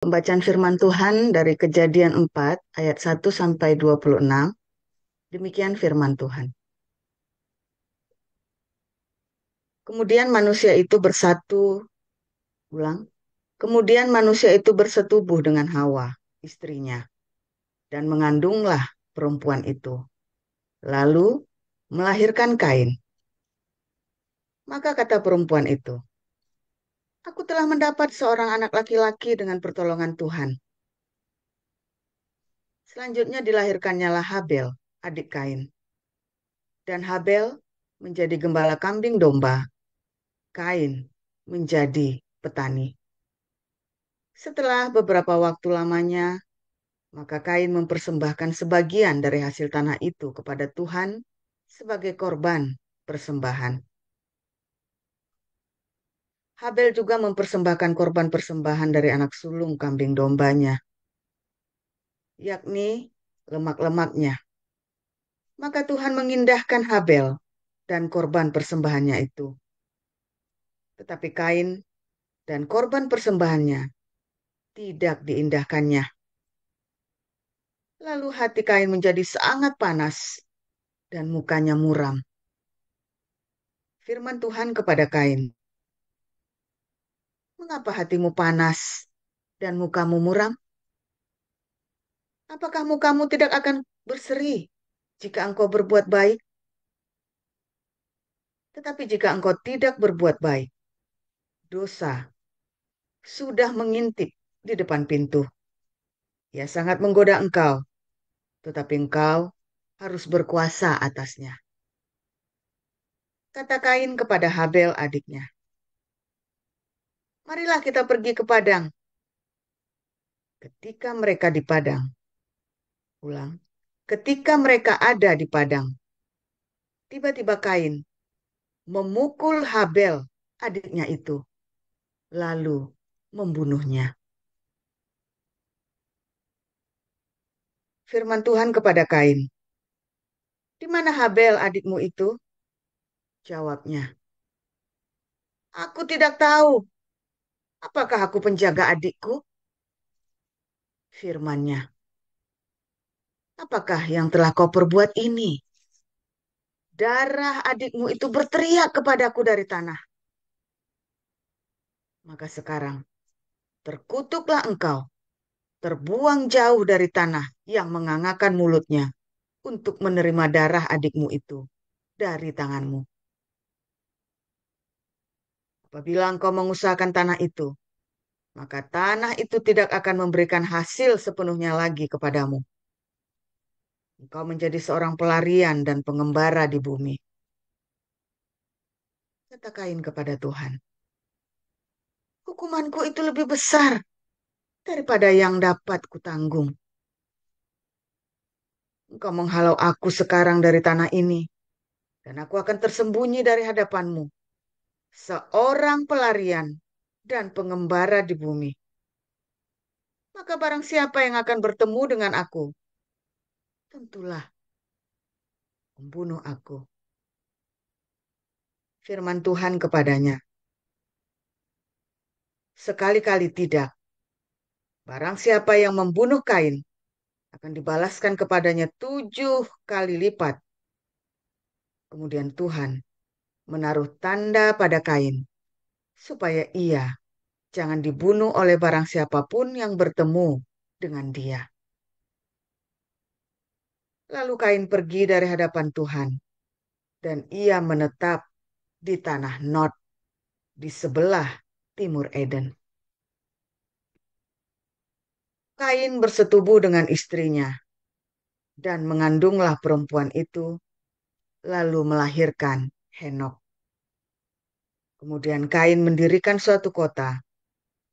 Pembacaan firman Tuhan dari Kejadian 4 ayat 1 sampai 26. Demikian firman Tuhan. Kemudian manusia itu bersatu, ulang. Kemudian manusia itu bersetubuh dengan Hawa, istrinya, dan mengandunglah perempuan itu. Lalu melahirkan Kain. Maka kata perempuan itu, "Aku telah mendapat seorang anak laki-laki dengan pertolongan Tuhan." Selanjutnya dilahirkannya Habel, adik Kain. Dan Habel menjadi gembala kambing domba, Kain menjadi petani. Setelah beberapa waktu lamanya, maka Kain mempersembahkan sebagian dari hasil tanah itu kepada Tuhan sebagai korban persembahan. Habel juga mempersembahkan korban persembahan dari anak sulung kambing dombanya, yakni lemak-lemaknya. Maka Tuhan mengindahkan Habel dan korban persembahannya itu. Tetapi Kain dan korban persembahannya tidak diindahkannya. Lalu hati Kain menjadi sangat panas dan mukanya muram. Firman Tuhan kepada Kain, "Mengapa hatimu panas dan mukamu muram? Apakah mukamu tidak akan berseri jika engkau berbuat baik? Tetapi jika engkau tidak berbuat baik, dosa sudah mengintip di depan pintu. Ia sangat menggoda engkau, tetapi engkau harus berkuasa atasnya." Kata Kain kepada Habel adiknya, "Marilah kita pergi ke padang." Ketika mereka di padang, ulang, ketika mereka ada di padang, tiba-tiba Kain memukul Habel, adiknya itu, lalu membunuhnya. Firman Tuhan kepada Kain, "Di mana Habel adikmu itu?" Jawabnya, "Aku tidak tahu. Apakah aku penjaga adikku?" Firmannya, "Apakah yang telah kau perbuat ini? Darah adikmu itu berteriak kepadaku dari tanah. Maka sekarang terkutuklah engkau, terbuang jauh dari tanah yang mengangakan mulutnya untuk menerima darah adikmu itu dari tanganmu. Apabila engkau mengusahakan tanah itu, maka tanah itu tidak akan memberikan hasil sepenuhnya lagi kepadamu. Engkau menjadi seorang pelarian dan pengembara di bumi." Kata Kain kepada Tuhan, "Hukumanku itu lebih besar daripada yang dapat kutanggung. Engkau menghalau aku sekarang dari tanah ini, dan aku akan tersembunyi dari hadapanmu, seorang pelarian dan pengembara di bumi. Maka barang siapa yang akan bertemu dengan aku, tentulah membunuh aku." Firman Tuhan kepadanya, "Sekali-kali tidak. Barang siapa yang membunuh Kain, akan dibalaskan kepadanya 7 kali lipat." Kemudian Tuhan menaruh tanda pada Kain, supaya ia jangan dibunuh oleh barang siapapun yang bertemu dengan dia. Lalu Kain pergi dari hadapan Tuhan, dan ia menetap di tanah Nod, di sebelah timur Eden. Kain bersetubuh dengan istrinya, dan mengandunglah perempuan itu, lalu melahirkan Henok. Kemudian Kain mendirikan suatu kota,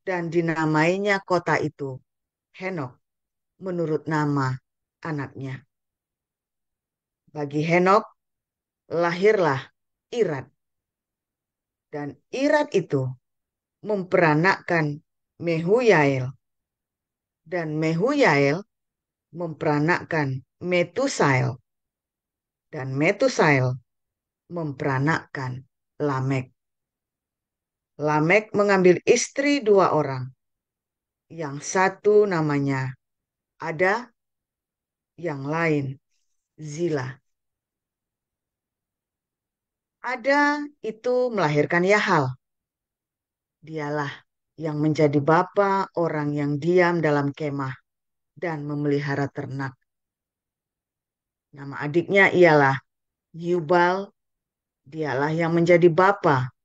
dan dinamainya kota itu Henok, menurut nama anaknya. Bagi Henok lahirlah Irad, dan Irad itu memperanakkan Mehuyael, dan Mehuyael memperanakkan Metusael, dan Metusael memperanakkan Lamek. Lamek mengambil istri 2 orang, Yang satu namanya Ada, yang lain Zila. Ada itu melahirkan Yahal. Dialah yang menjadi bapa orang yang diam dalam kemah dan memelihara ternak. Nama adiknya ialah Yubal. Dialah yang menjadi bapa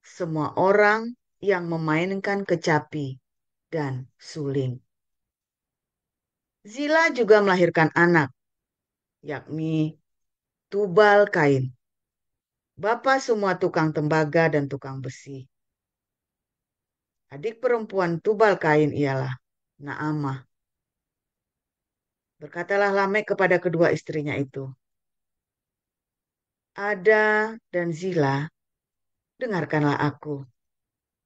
semua orang yang memainkan kecapi dan suling. Zila juga melahirkan anak, yakni Tubal Kain, bapa semua tukang tembaga dan tukang besi. Adik perempuan Tubal Kain ialah Naamah. Berkatalah Lamek kepada kedua istrinya itu, Ada dan Zila, dengarkanlah aku.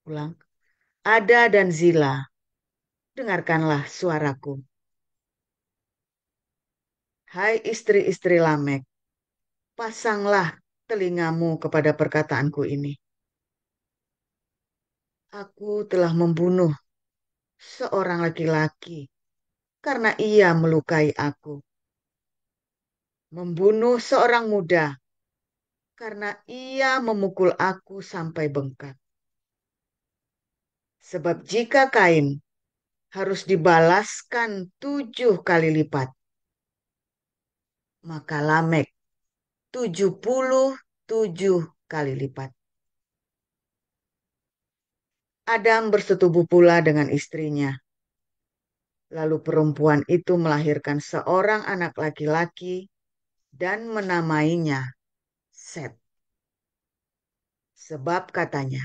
Ulang, Ada dan Zila, dengarkanlah suaraku. Hai istri-istri Lamek, pasanglah telingamu kepada perkataanku ini. Aku telah membunuh seorang laki-laki karena ia melukai aku. Membunuh seorang muda karena ia memukul aku sampai bengkak. Sebab jika Kain harus dibalaskan 7 kali lipat, maka Lamek 77 kali lipat. Adam bersetubuh pula dengan istrinya. Lalu perempuan itu melahirkan seorang anak laki-laki dan menamainya Set. Sebab katanya,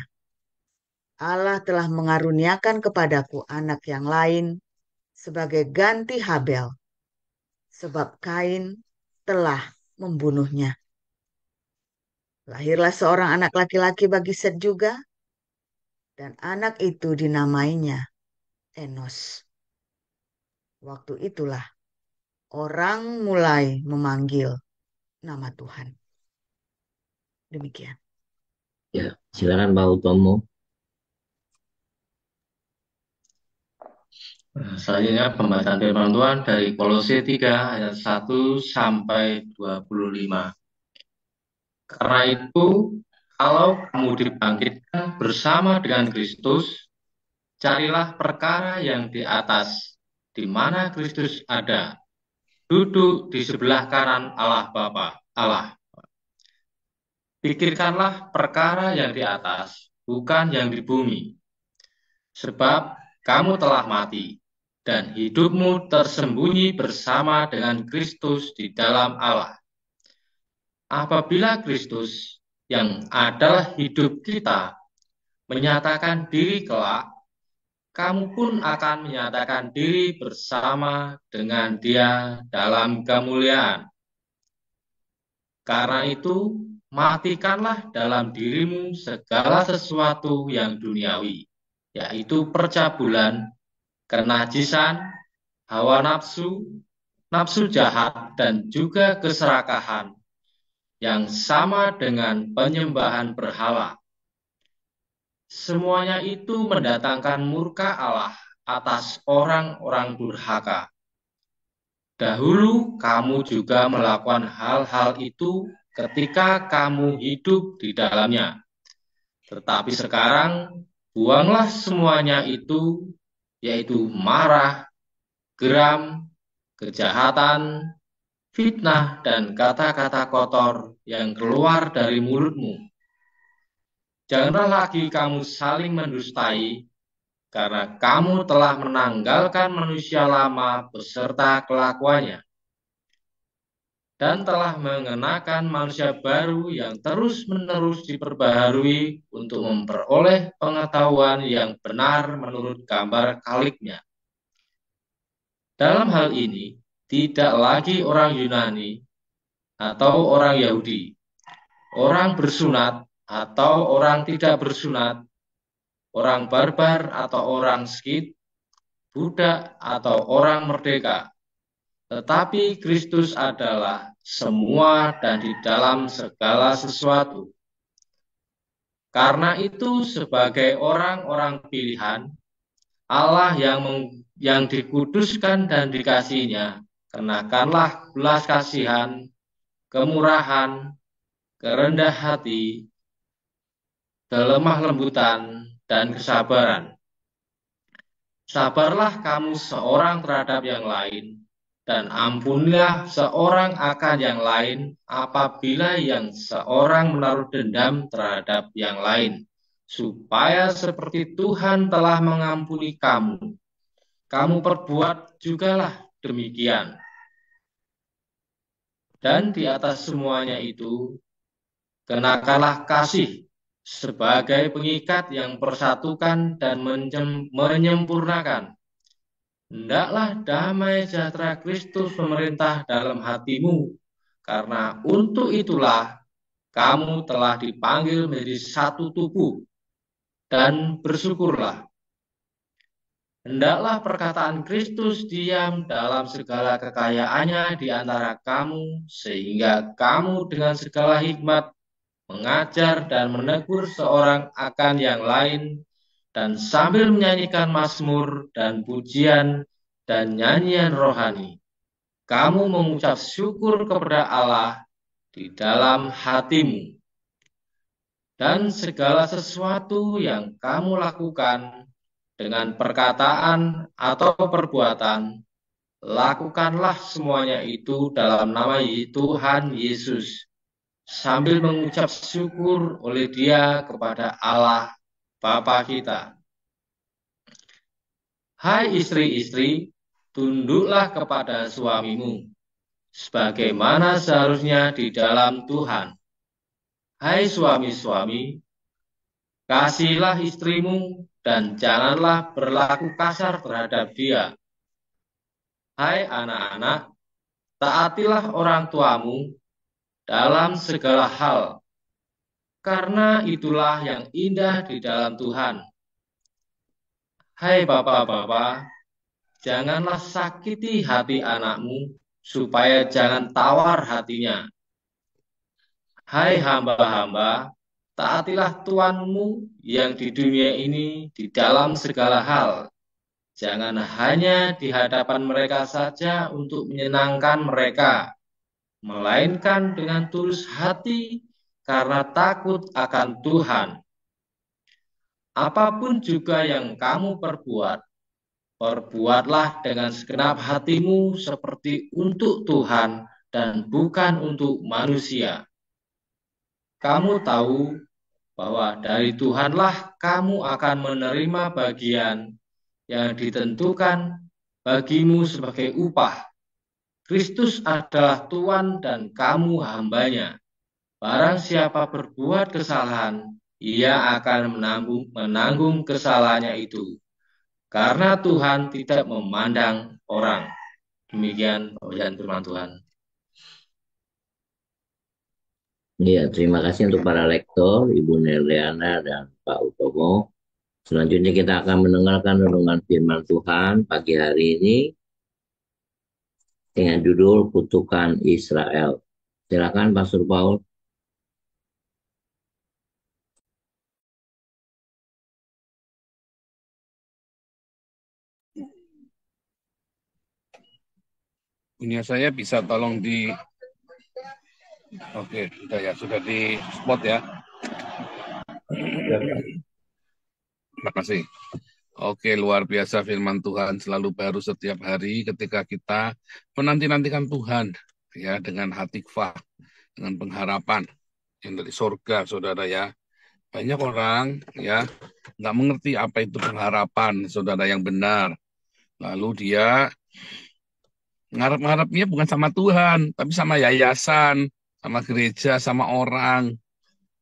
Allah telah mengaruniakan kepadaku anak yang lain sebagai ganti Habel, sebab Kain telah membunuhnya. Lahirlah seorang anak laki-laki bagi Set juga, dan anak itu dinamainya Enos. Waktu itulah orang mulai memanggil nama Tuhan. Demikian. Ya, silakan Pak Utomo. Selanjutnya pembahasan firman Tuhan dari Kolose 3 ayat 1 sampai 25. Karena itu, kalau kamu dibangkitkan bersama dengan Kristus, carilah perkara yang di atas, di mana Kristus ada, duduk di sebelah kanan Allah Bapa, Allah. Pikirkanlah perkara yang di atas, bukan yang di bumi. Sebab kamu telah mati, dan hidupmu tersembunyi bersama dengan Kristus di dalam Allah. Apabila Kristus, yang adalah hidup kita, menyatakan diri kelak, kamu pun akan menyatakan diri bersama dengan Dia dalam kemuliaan. Karena itu, matikanlah dalam dirimu segala sesuatu yang duniawi, yaitu percabulan, kenajisan, hawa nafsu, nafsu jahat, dan juga keserakahan, yang sama dengan penyembahan berhala. Semuanya itu mendatangkan murka Allah atas orang-orang durhaka. Dahulu kamu juga melakukan hal-hal itu ketika kamu hidup di dalamnya. Tetapi sekarang, buanglah semuanya itu, yaitu marah, geram, kejahatan, fitnah, dan kata-kata kotor yang keluar dari mulutmu. Janganlah lagi kamu saling mendustai, karena kamu telah menanggalkan manusia lama beserta kelakuannya, dan telah mengenakan manusia baru yang terus-menerus diperbaharui untuk memperoleh pengetahuan yang benar menurut gambar kaliknya. Dalam hal ini, tidak lagi orang Yunani atau orang Yahudi, orang bersunat atau orang tidak bersunat, orang barbar atau orang Skit, budak atau orang merdeka. Tetapi Kristus adalah semua dan di dalam segala sesuatu. Karena itu, sebagai orang-orang pilihan, Allah yang dikuduskan dan dikasihinya, kenakanlah belas kasihan, kemurahan, kerendah hati, kelemah lembutan, dan kesabaran. Sabarlah kamu seorang terhadap yang lain, dan ampunilah seorang akan yang lain apabila yang seorang menaruh dendam terhadap yang lain, supaya seperti Tuhan telah mengampuni kamu, kamu perbuat jugalah demikian. Dan di atas semuanya itu, kenakanlah kasih sebagai pengikat yang persatukan dan menyempurnakan. Hendaklah damai sejahtera Kristus pemerintah dalam hatimu, karena untuk itulah kamu telah dipanggil menjadi satu tubuh, dan bersyukurlah. Hendaklah perkataan Kristus diam dalam segala kekayaannya di antara kamu, sehingga kamu dengan segala hikmat mengajar dan menegur seorang akan yang lain, dan sambil menyanyikan mazmur dan pujian dan nyanyian rohani, kamu mengucap syukur kepada Allah di dalam hatimu. Dan segala sesuatu yang kamu lakukan dengan perkataan atau perbuatan, lakukanlah semuanya itu dalam nama Tuhan Yesus, sambil mengucap syukur oleh Dia kepada Allah Bapa kita. Hai istri-istri, tunduklah kepada suamimu, sebagaimana seharusnya di dalam Tuhan. Hai suami-suami, kasihilah istrimu dan janganlah berlaku kasar terhadap dia. Hai anak-anak, taatilah orang tuamu dalam segala hal, karena itulah yang indah di dalam Tuhan. Hai bapak-bapak, janganlah sakiti hati anakmu, supaya jangan tawar hatinya. Hai hamba-hamba, taatilah Tuanmu yang di dunia ini di dalam segala hal. Jangan hanya di hadapan mereka saja untuk menyenangkan mereka, melainkan dengan tulus hati karena takut akan Tuhan. Apapun juga yang kamu perbuat, perbuatlah dengan segenap hatimu seperti untuk Tuhan dan bukan untuk manusia. Kamu tahu bahwa dari Tuhanlah kamu akan menerima bagian yang ditentukan bagimu sebagai upah. Kristus adalah Tuhan dan kamu hambanya. Barang siapa berbuat kesalahan, ia akan menanggung kesalahannya itu. Karena Tuhan tidak memandang orang. Demikian pembacaan firman Tuhan. Iya, terima kasih untuk para lektor, Ibu Neliana dan Pak Utomo. Selanjutnya kita akan mendengarkan renungan firman Tuhan pagi hari ini dengan judul Kutukan Israel. Silakan Pastor Paul. Punya saya bisa tolong di Oke, sudah ya, sudah di spot ya. Terima kasih. Oke, luar biasa firman Tuhan selalu baru setiap hari ketika kita menanti-nantikan Tuhan ya dengan hati kfah, dengan pengharapan yang dari surga, saudara ya. Banyak orang ya nggak mengerti apa itu pengharapan, saudara yang benar. Lalu dia ngarep-ngarepnya bukan sama Tuhan, tapi sama yayasan, sama gereja, sama orang.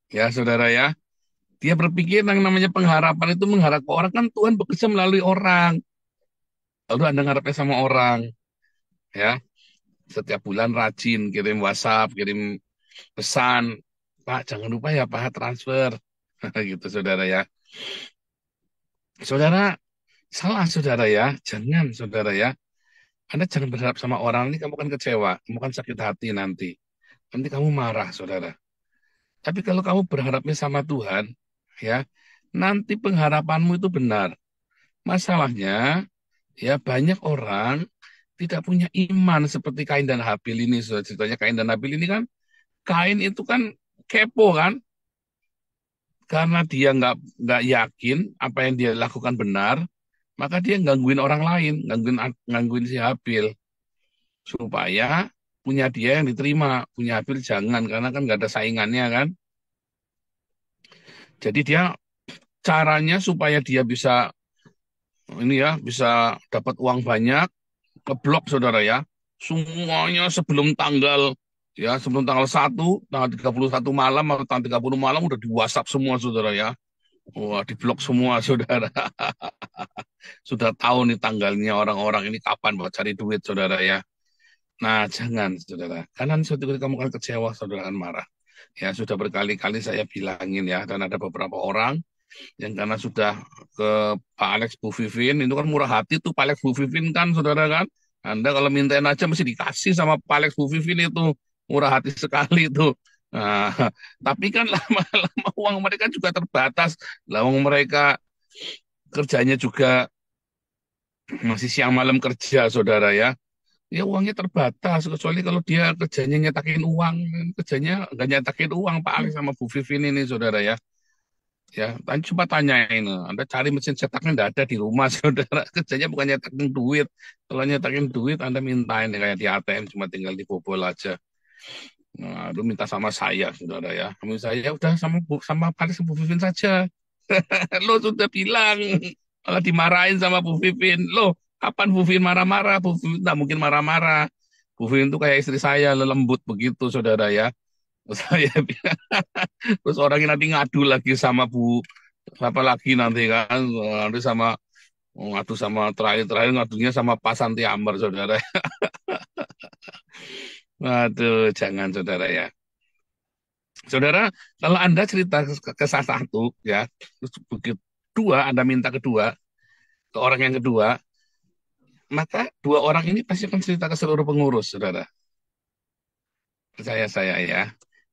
Ya, saudara ya. Dia berpikir yang namanya pengharapan itu mengharap ke orang, kan Tuhan bekerja melalui orang. Lalu Anda ngarepnya sama orang. Ya, setiap bulan rajin kirim WhatsApp, kirim pesan. Pak, jangan lupa ya Pak, transfer. Gitu, saudara ya. Saudara, salah saudara ya. Jangan, saudara ya. Anda jangan berharap sama orang, ini kamu kan kecewa. Kamu kan sakit hati nanti. Nanti kamu marah, saudara. Tapi kalau kamu berharapnya sama Tuhan, ya, nanti pengharapanmu itu benar. Masalahnya, ya banyak orang tidak punya iman seperti Kain dan Habil ini. Ceritanya Kain dan Habil ini kan, Kain itu kan kepo kan, karena dia nggak yakin apa yang dia lakukan benar, maka dia gangguin orang lain, gangguin si Habil supaya punya dia yang diterima, punya Habil jangan karena kan nggak ada saingannya kan. Jadi dia caranya supaya dia bisa ini ya bisa dapat uang banyak, ngeblok saudara ya. Semuanya sebelum tanggal 1, tanggal 31 malam atau tanggal 30 malam udah di WhatsApp semua saudara ya. Wah, diblok semua saudara. Sudah tahu nih tanggalnya orang-orang ini kapan mau cari duit saudara ya. Nah, jangan saudara. Karena suatu ketika kamu akan kecewa, saudara akan marah. Ya, sudah berkali-kali saya bilangin ya, dan ada beberapa orang yang karena sudah ke Pak Alex Bu Vivin, itu kan murah hati tuh Pak Alex Bu Vivin kan, saudara kan. Anda kalau mintain aja mesti dikasih sama Pak Alex Bu Vivin itu. Murah hati sekali itu. Nah, tapi kan lama-lama uang mereka juga terbatas. Lah, uang mereka kerjanya juga masih siang malam kerja, saudara ya. Ya uangnya terbatas, kecuali kalau dia kerjanya nyetakin uang. Kerjanya nggak nyetakin uang, Pak Alex sama Bu Vivin ini, saudara ya. Ya, coba tanyain, Anda cari mesin cetaknya nggak ada di rumah, saudara. Kerjanya bukan nyetakin duit. Kalau nyetakin duit, Anda mintain kayak di ATM, cuma tinggal dibobol aja. Nah, lu minta sama saya, saudara ya. Kamu saya udah sama Pak Alex sama Bu Vivin saja. Lo sudah bilang, malah dimarahin sama Bu Vivin. Lo, kapan Bu Vivin marah-marah? Bu Vivin tak mungkin marah-marah. Bu Vivin itu kayak istri saya, lembut begitu, saudara ya. Terus saya bilang, terus orangnya nanti ngadu lagi sama Bu, apa lagi nanti kan, nanti sama ngadu sama terakhir-terakhir ngadunya sama Pak Santi Amar, saudara. Waduh, jangan, saudara ya. Saudara, kalau Anda cerita ke salah satu, ya, terus begitu dua, Anda minta kedua, ke orang yang kedua, maka dua orang ini pasti akan cerita ke seluruh pengurus, saudara. Percaya saya ya.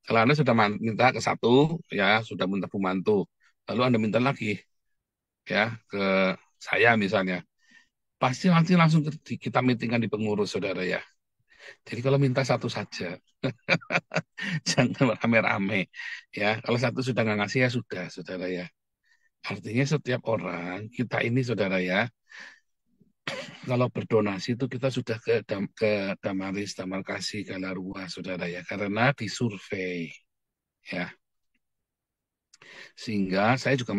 Kalau Anda sudah minta ke satu, ya sudah minta pembantu, lalu Anda minta lagi, ya ke saya misalnya, pasti nanti langsung kita meetingkan di pengurus, saudara ya. Jadi kalau minta satu saja, jangan rame-rame, ya. Kalau satu sudah nggak ngasih ya sudah, saudara ya. Artinya setiap orang kita ini, saudara ya, kalau berdonasi itu kita sudah ke Damaris, Damar Kasih, Galarua, saudara ya, karena disurvei, ya. Sehingga saya juga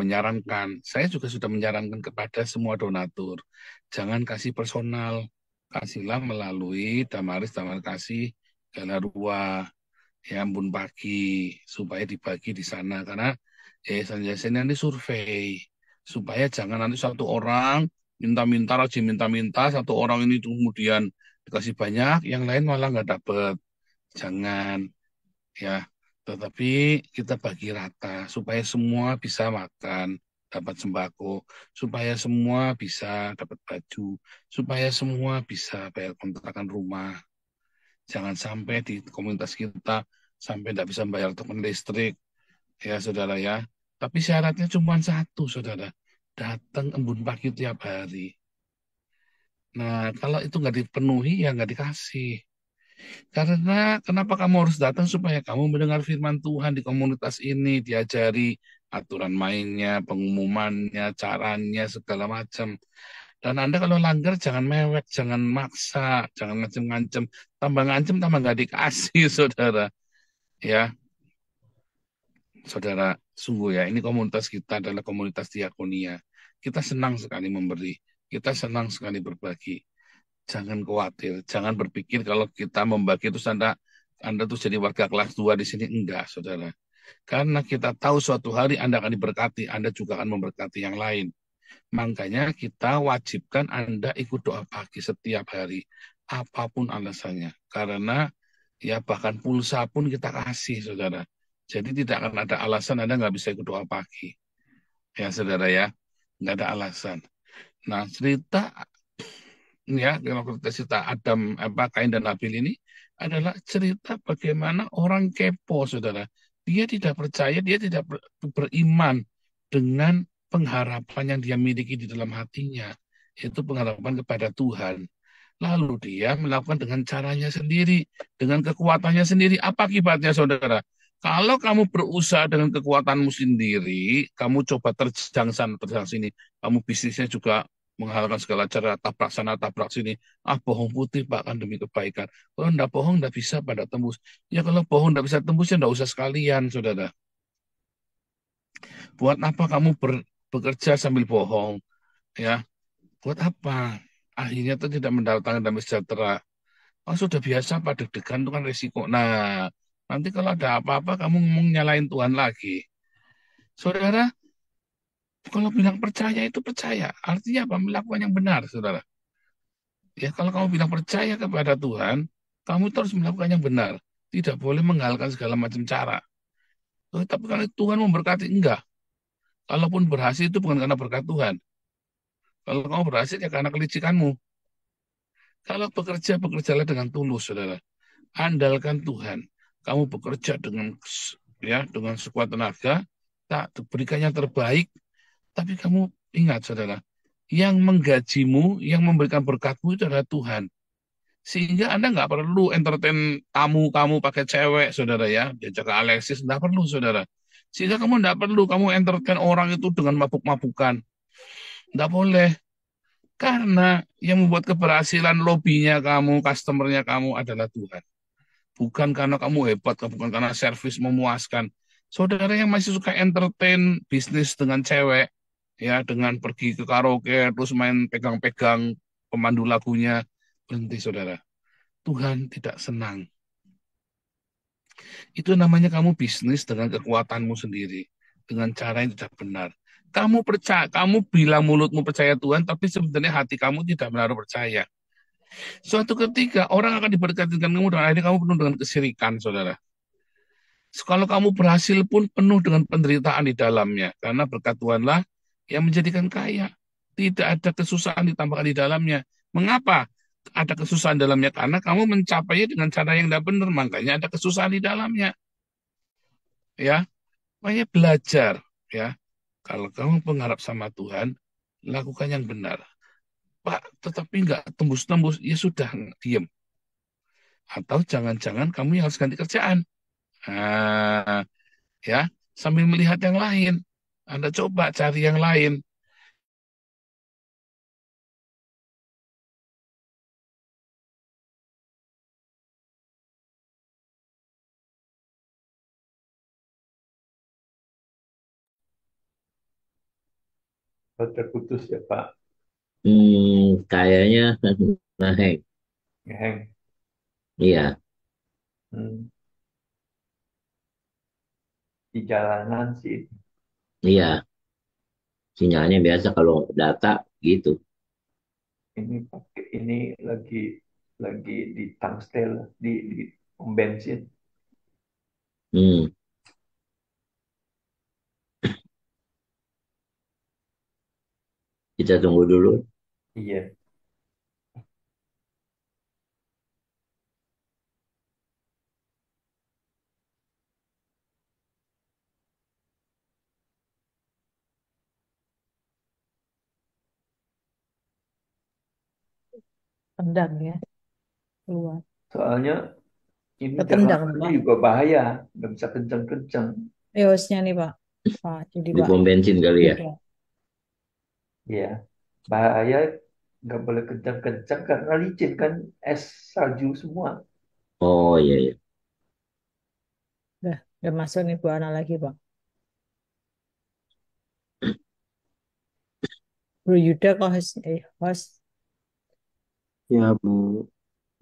sudah menyarankan kepada semua donatur, jangan kasih personal, kasihlah melalui Damaris, Damar Kasih, Galarua, ya Ampun Pagi, supaya dibagi di sana, karena yayasan-yayasan ini survei, supaya jangan nanti satu orang minta-minta, rajin minta-minta, satu orang ini kemudian dikasih banyak, yang lain malah nggak dapet. Jangan, ya. Tetapi kita bagi rata, supaya semua bisa makan, dapat sembako, supaya semua bisa dapat baju, supaya semua bisa bayar kontrakan rumah. Jangan sampai di komunitas kita sampai tidak bisa bayar token listrik, ya saudara ya. Tapi syaratnya cuma satu, saudara. Datang embun pagi tiap hari. Nah, kalau itu nggak dipenuhi, ya nggak dikasih. Karena kenapa kamu harus datang supaya kamu mendengar firman Tuhan di komunitas ini, diajari aturan mainnya, pengumumannya, caranya, segala macam. Dan Anda kalau langgar jangan mewek, jangan maksa, jangan ngancem-ngancem. Tambah ngancem, tambah nggak dikasih, saudara. Ya, saudara, sungguh ya, ini komunitas kita adalah komunitas diakonia. Kita senang sekali memberi, kita senang sekali berbagi. Jangan khawatir, jangan berpikir kalau kita membagi itu Anda tuh jadi warga kelas 2 di sini. Enggak, saudara. Karena kita tahu suatu hari Anda akan diberkati, Anda juga akan memberkati yang lain. Makanya kita wajibkan Anda ikut doa pagi setiap hari, apapun alasannya. Karena ya bahkan pulsa pun kita kasih, saudara. Jadi tidak akan ada alasan Anda nggak bisa ikut doa pagi. Ya, saudara ya. Nggak ada alasan. Nah, cerita ya, kalau kita cerita Kain dan Habil ini adalah cerita bagaimana orang kepo, saudara. Dia tidak percaya, dia tidak beriman dengan pengharapan yang dia miliki di dalam hatinya, yaitu pengharapan kepada Tuhan. Lalu dia melakukan dengan caranya sendiri, dengan kekuatannya sendiri. Apa akibatnya, saudara? Kalau kamu berusaha dengan kekuatanmu sendiri, kamu coba terjang sana, terjang sini. Kamu bisnisnya juga menghalalkan segala cara, tabrak sana, tabrak sini. Ah, bohong putih, Pak, kan demi kebaikan. Kalau enggak bohong, enggak bisa pada tembus. Ya, kalau bohong enggak bisa tembus, ya enggak usah sekalian, saudara. Buat apa kamu bekerja sambil bohong? Ya, buat apa? Akhirnya itu tidak mendatangkan damai sejahtera. Oh, sudah biasa Pak, deg-degan itu kan resiko. Nah, nanti kalau ada apa-apa kamu ngomong nyalain Tuhan lagi. Saudara, kalau bilang percaya itu percaya. Artinya apa? Melakukan yang benar, saudara. Ya, kalau kamu bilang percaya kepada Tuhan, kamu terus melakukan yang benar. Tidak boleh menghalalkan segala macam cara. Tapi kalau Tuhan memberkati, enggak. Kalaupun berhasil itu bukan karena berkat Tuhan. Kalau kamu berhasil ya karena kelicikanmu. Kalau bekerja, bekerjalah dengan tulus, saudara. Andalkan Tuhan. Kamu bekerja dengan sekuat tenaga, tak berikan yang terbaik, tapi kamu ingat, saudara, yang menggajimu, yang memberikan berkatmu itu adalah Tuhan. Sehingga Anda nggak perlu entertain tamu kamu pakai cewek, saudara ya, diajak ke Alexis, nggak perlu, saudara. Sehingga kamu nggak perlu kamu entertain orang itu dengan mabuk-mabukan, nggak boleh. Karena yang membuat keberhasilan lobbynya kamu, customernya kamu adalah Tuhan. Bukan karena kamu hebat, bukan karena servis memuaskan. Saudara yang masih suka entertain bisnis dengan cewek, ya dengan pergi ke karaoke, terus main pegang-pegang pemandu lagunya, berhenti saudara. Tuhan tidak senang. Itu namanya kamu bisnis dengan kekuatanmu sendiri, dengan cara yang tidak benar. Kamu percaya, kamu bilang mulutmu percaya Tuhan, tapi sebenarnya hati kamu tidak menaruh percaya. Suatu ketika orang akan diberkati dengan kamu dan akhirnya kamu penuh dengan kesirikan, saudara. Kalau kamu berhasil pun penuh dengan penderitaan di dalamnya, karena berkat Tuhanlah yang menjadikan kaya. Tidak ada kesusahan ditambahkan di dalamnya. Mengapa ada kesusahan dalamnya? Karena kamu mencapainya dengan cara yang tidak benar, makanya ada kesusahan di dalamnya. Ya, makanya belajar. Ya, kalau kamu pengharap sama Tuhan, lakukan yang benar. Pak, tetapi nggak tembus-tembus, ya sudah, diam. Atau jangan-jangan kamu yang harus ganti kerjaan. Nah, ya, sambil melihat yang lain. Anda coba cari yang lain. Oh, terputus ya Pak. Kayaknya naik. Ngeheng. Iya, Hmm, di jalanan sih iya. Sinyalnya biasa kalau data gitu. ini pakai ini lagi di tangstel di pom bensin. Hmm, kita tunggu dulu. Iya, Tendang ya, keluar. soalnya ini Ketendang, Jakarta Pak. juga bahaya, nggak bisa kenceng-kenceng. Hostnya nih, Pak. Pak, jadi Di Pak. pom bensin kali ya. Beda. Ya, bahaya nggak boleh kenceng-kenceng karena licin kan es salju semua. Oh iya, iya. Udah masuk nih Bu Ana lagi, Pak. Bro Yuda kok host. Ya, Bu.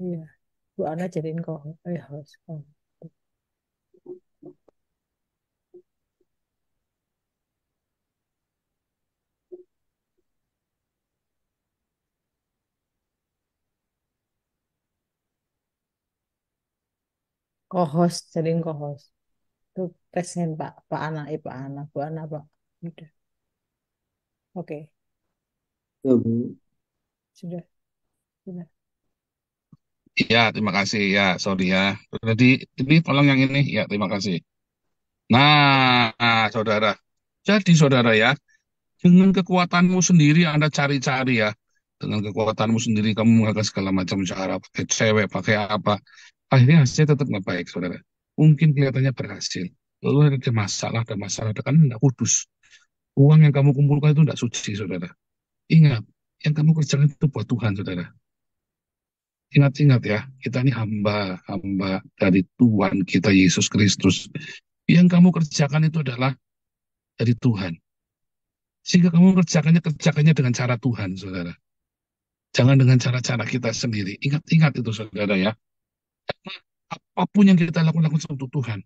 Iya. Bu Ana jadiin kok host. Oh. Co-host, jadiin co-host. Tuh present Pak Ana, Pak Ana, Bu Ana, Pak. Udah. Oke, Ya, Bu. sudah, sudah. Ya, terima kasih. Ya, sorry ya. Jadi, ini tolong yang ini. Ya, terima kasih. Nah, saudara. Jadi, saudara ya. Dengan kekuatanmu sendiri Anda cari-cari ya. Dengan kekuatanmu sendiri kamu menggunakan segala macam cara, pakai cewek, pakai apa. Akhirnya hasilnya tetap nggak baik, saudara. Mungkin kelihatannya berhasil. Lalu ada masalah, kan tidak kudus. Uang yang kamu kumpulkan itu tidak suci, saudara. Ingat, yang kamu kerjakan itu buat Tuhan, saudara. Ingat-ingat ya, kita ini hamba dari Tuhan kita Yesus Kristus. Yang kamu kerjakan itu adalah dari Tuhan. Sehingga kamu kerjakannya dengan cara Tuhan, saudara. Jangan dengan cara-cara kita sendiri. Ingat-ingat itu, saudara ya. Karena apapun yang kita lakukan untuk Tuhan.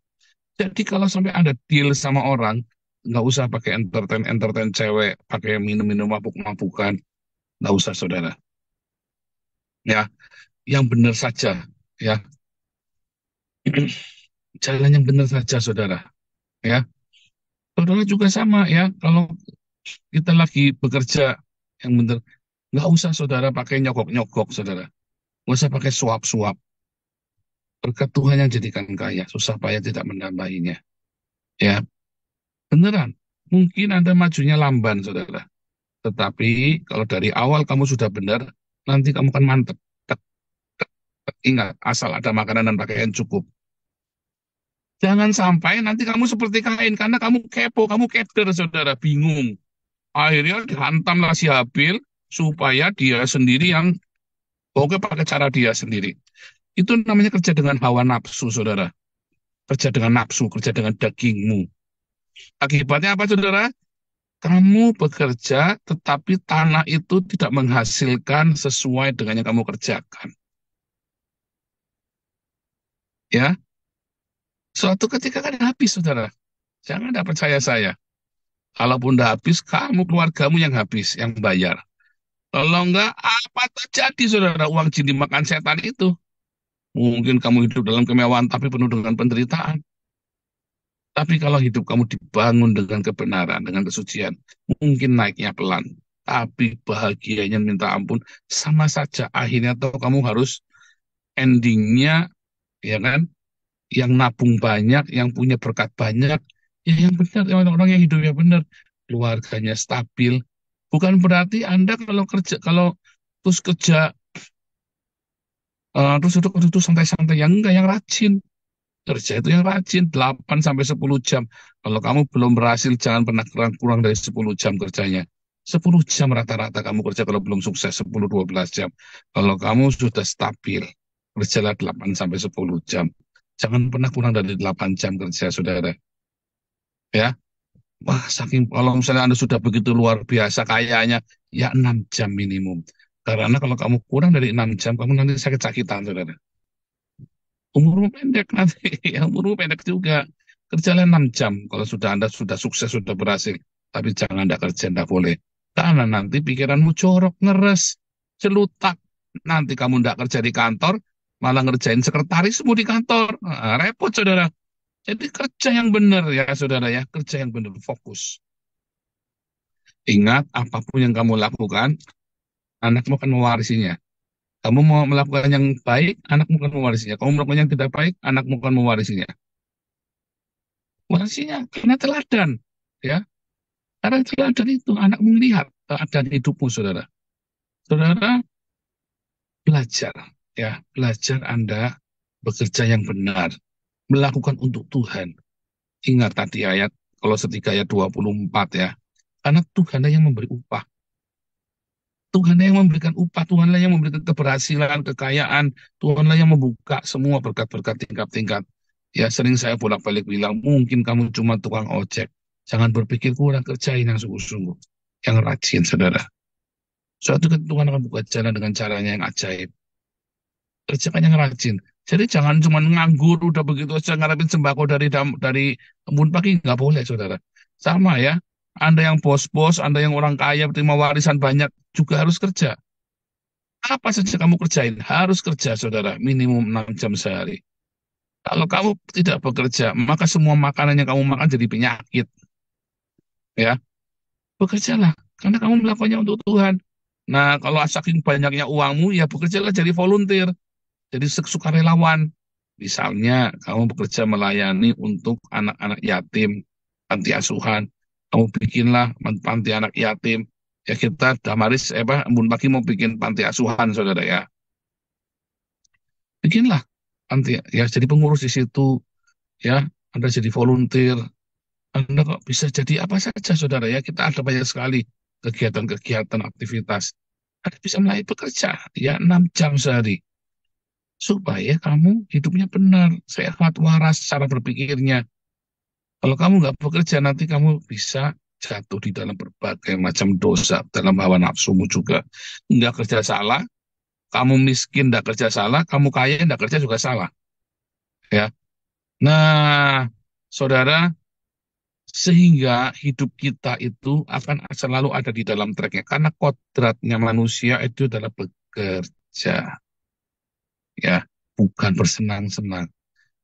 Jadi kalau sampai ada deal sama orang, nggak usah pakai entertain cewek, pakai minum-minum mabuk-mabukan, nggak usah, saudara. Ya, yang benar saja, ya. Jalan yang benar saja, saudara. Ya, saudara juga sama ya. Kalau kita lagi bekerja yang benar, nggak usah saudara pakai nyogok-nyogok, saudara. Nggak usah pakai suap-suap. Berkat Tuhan yang jadikan kaya, susah payah tidak menambahinya. Ya, beneran. Mungkin Anda majunya lamban, saudara. Tetapi kalau dari awal kamu sudah benar, nanti kamu akan mantep. Tek, tek, tek. Ingat, asal ada makanan dan pakaian cukup. Jangan sampai nanti kamu seperti Kain, karena kamu kepo, kamu keder, saudara, bingung. Akhirnya dihantamlah si Habil, supaya dia sendiri yang, pokoknya pakai cara dia sendiri. Itu namanya kerja dengan hawa nafsu, saudara. Kerja dengan nafsu, kerja dengan dagingmu. Akibatnya apa, saudara? Kamu bekerja, tetapi tanah itu tidak menghasilkan sesuai dengan yang kamu kerjakan. Ya, suatu ketika kan habis, saudara. Jangan dapat saya. Kalaupun udah habis, kamu keluargamu yang habis, yang bayar. Kalau enggak, apa terjadi, saudara? Uang jin dimakan setan itu. Mungkin kamu hidup dalam kemewahan, tapi penuh dengan penderitaan. Tapi kalau hidup kamu dibangun dengan kebenaran, dengan kesucian, mungkin naiknya pelan. Tapi bahagianya minta ampun, sama saja. Akhirnya toh kamu harus endingnya, ya kan, yang nabung banyak, yang punya berkat banyak, ya yang benar, orang-orang yang hidupnya benar, keluarganya stabil. Bukan berarti Anda kalau terus kerja, terus itu santai-santai, yang enggak, yang rajin. Kerja itu yang rajin, 8 sampai 10 jam. Kalau kamu belum berhasil, jangan pernah kurang dari 10 jam kerjanya. 10 jam rata-rata kamu kerja kalau belum sukses, 10-12 jam. Kalau kamu sudah stabil, kerjalah 8 sampai 10 jam. Jangan pernah kurang dari 8 jam kerja, saudara. Ya, wah, kalau misalnya Anda sudah begitu luar biasa kayaknya, ya 6 jam minimum. Karena kalau kamu kurang dari 6 jam, kamu nanti sakit-sakitan, saudara. Umurmu pendek nanti, ya umurmu pendek juga. Kerjalah 6 jam, kalau Anda sudah sukses, sudah berhasil. Tapi jangan Anda kerja, tidak boleh. Karena nanti pikiranmu jorok, ngeres, celutak. Nanti kamu tidak kerja di kantor, malah ngerjain sekretarismu di kantor. Nah, repot, saudara. Jadi kerja yang benar ya, saudara ya. Kerja yang benar, fokus. Ingat, apapun yang kamu lakukan, anakmu akan mewarisinya. Kamu mau melakukan yang baik, anakmu akan mewarisinya. Kamu melakukan yang tidak baik, anakmu akan mewarisinya. Warisinya karena teladan, ya. Karena teladan itu anakmu melihat teladan hidupmu, saudara. Saudara belajar, ya, belajar Anda bekerja yang benar, melakukan untuk Tuhan. Ingat tadi ayat, kalau setika ayat 24 ya. Karena Tuhanlah yang memberi upah. Tuhanlah yang memberikan upah, Tuhanlah yang memberikan keberhasilan, kekayaan, Tuhanlah yang membuka semua berkat-berkat tingkat-tingkat. Ya, sering saya bolak-balik bilang, mungkin kamu cuma tukang ojek. Jangan berpikir kurang, kerjain yang sungguh-sungguh. Yang rajin, saudara. Suatu ketika Tuhan akan buka jalan dengan caranya yang ajaib. Kerjakan yang rajin. Jadi jangan cuma nganggur, udah begitu aja ngarepin sembako dari embun pagi. Nggak boleh, saudara. Sama ya. Anda yang bos-bos, Anda yang orang kaya, terima warisan banyak, juga harus kerja. Apa saja kamu kerjain, harus kerja, saudara. Minimum 6 jam sehari. Kalau kamu tidak bekerja, maka semua makanan yang kamu makan jadi penyakit. Ya, bekerjalah. Karena kamu melakukannya untuk Tuhan. Nah, kalau saking banyaknya uangmu, ya bekerjalah jadi volunteer. Jadi sukarelawan. Misalnya, kamu bekerja melayani untuk anak-anak yatim, panti asuhan. Kamu bikinlah panti anak yatim. Ya kita Damaris, Embun Pagi mau bikin panti asuhan, saudara ya. Bikinlah panti, ya jadi pengurus di situ, ya. Anda jadi volunteer. Anda kok bisa jadi apa saja, saudara ya. Kita ada banyak sekali kegiatan-kegiatan, aktivitas. Anda bisa mulai bekerja, ya 6 jam sehari. Supaya kamu hidupnya benar, sehat, waras, cara berpikirnya. Kalau kamu nggak bekerja, nanti kamu bisa jatuh di dalam berbagai macam dosa, dalam hawa nafsumu juga. Nggak kerja salah, kamu miskin nggak kerja salah, kamu kaya nggak kerja juga salah. Ya, nah, saudara, sehingga hidup kita itu akan selalu ada di dalam tracknya, karena kodratnya manusia itu adalah bekerja, ya, bukan bersenang-senang.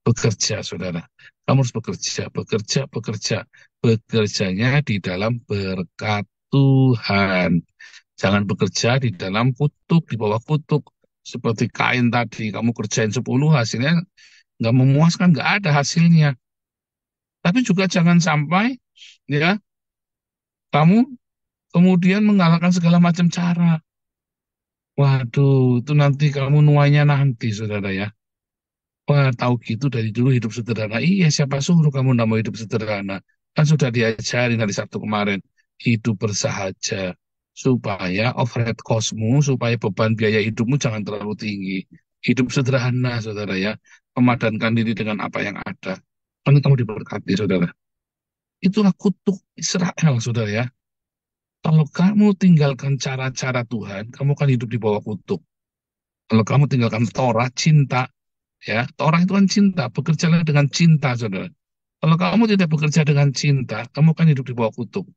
Bekerja, saudara. Kamu harus bekerja, bekerja, bekerja. Bekerjanya di dalam berkat Tuhan. Jangan bekerja di dalam kutuk, di bawah kutuk. Seperti Kain tadi, kamu kerjain 10, hasilnya nggak memuaskan, nggak ada hasilnya. Tapi juga jangan sampai, ya, kamu kemudian mengalahkan segala macam cara. Waduh, itu nanti kamu nuainya nanti, saudara ya. Wah, tahu gitu dari dulu hidup sederhana. Iya, siapa suruh kamu nggak mau hidup sederhana? Kan sudah diajarin hari Sabtu kemarin. Hidup bersahaja. Supaya overhead costmu, supaya beban biaya hidupmu jangan terlalu tinggi. Hidup sederhana, saudara ya. Memadankan diri dengan apa yang ada. Kan kamu diberkati, saudara. Itulah kutuk Israel, saudara ya. Kalau kamu tinggalkan cara-cara Tuhan, kamu akan hidup di bawah kutuk. Kalau kamu tinggalkan Torah, cinta, ya, Torah itu kan cinta, bekerjalah dengan cinta, saudara. Kalau kamu tidak bekerja dengan cinta, kamu akan hidup di bawah kutuk.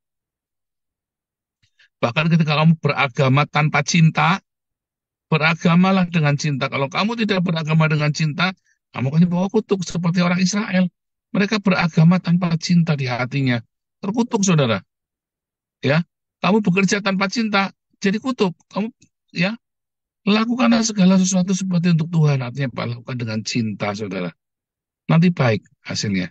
Bahkan ketika kamu beragama tanpa cinta, beragamalah dengan cinta. Kalau kamu tidak beragama dengan cinta, kamu akan di bawah kutuk seperti orang Israel. Mereka beragama tanpa cinta di hatinya. Terkutuk, saudara. Ya, kamu bekerja tanpa cinta, jadi kutuk. Kamu, ya, lakukanlah segala sesuatu seperti untuk Tuhan. Artinya apa? Lakukan dengan cinta, saudara. Nanti baik hasilnya.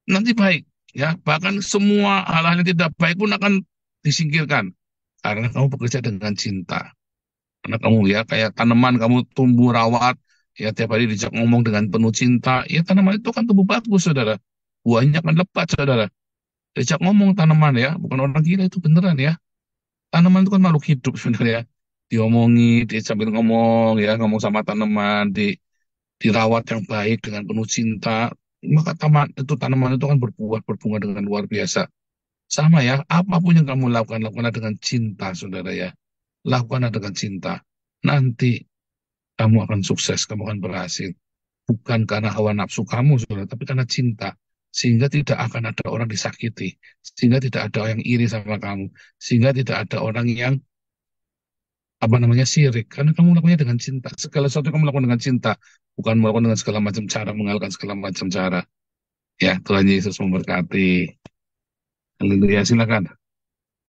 Nanti baik, ya, bahkan semua hal-hal yang tidak baik pun akan disingkirkan karena kamu bekerja dengan cinta. Karena kamu, ya, kayak tanaman, kamu tumbuh rawat, ya, tiap hari dijak ngomong dengan penuh cinta, ya, tanaman itu kan tumbuh bagus, saudara. Buahnya akan lebat, saudara. Dijak ngomong tanaman, ya, bukan orang gila, itu beneran, ya. Tanaman itu kan makhluk hidup sebenarnya. Diomongi, dia sambil ngomong, ya, ngomong sama tanaman, dirawat yang baik dengan penuh cinta, maka tanaman itu kan berbuah, berbunga dengan luar biasa. Sama ya, apapun yang kamu lakukan, lakukanlah dengan cinta, saudara ya. Lakukanlah dengan cinta. Nanti kamu akan sukses, kamu akan berhasil. Bukan karena hawa nafsu kamu, saudara, tapi karena cinta. Sehingga tidak akan ada orang disakiti. Sehingga tidak ada orang yang iri sama kamu. Sehingga tidak ada orang yang sirik, karena kamu melakukannya dengan cinta. Segala sesuatu yang kamu lakukan dengan cinta, bukan melakukan dengan segala macam cara, mengalahkan segala macam cara. Ya, Tuhan Yesus memberkati. Haleluya, silakan.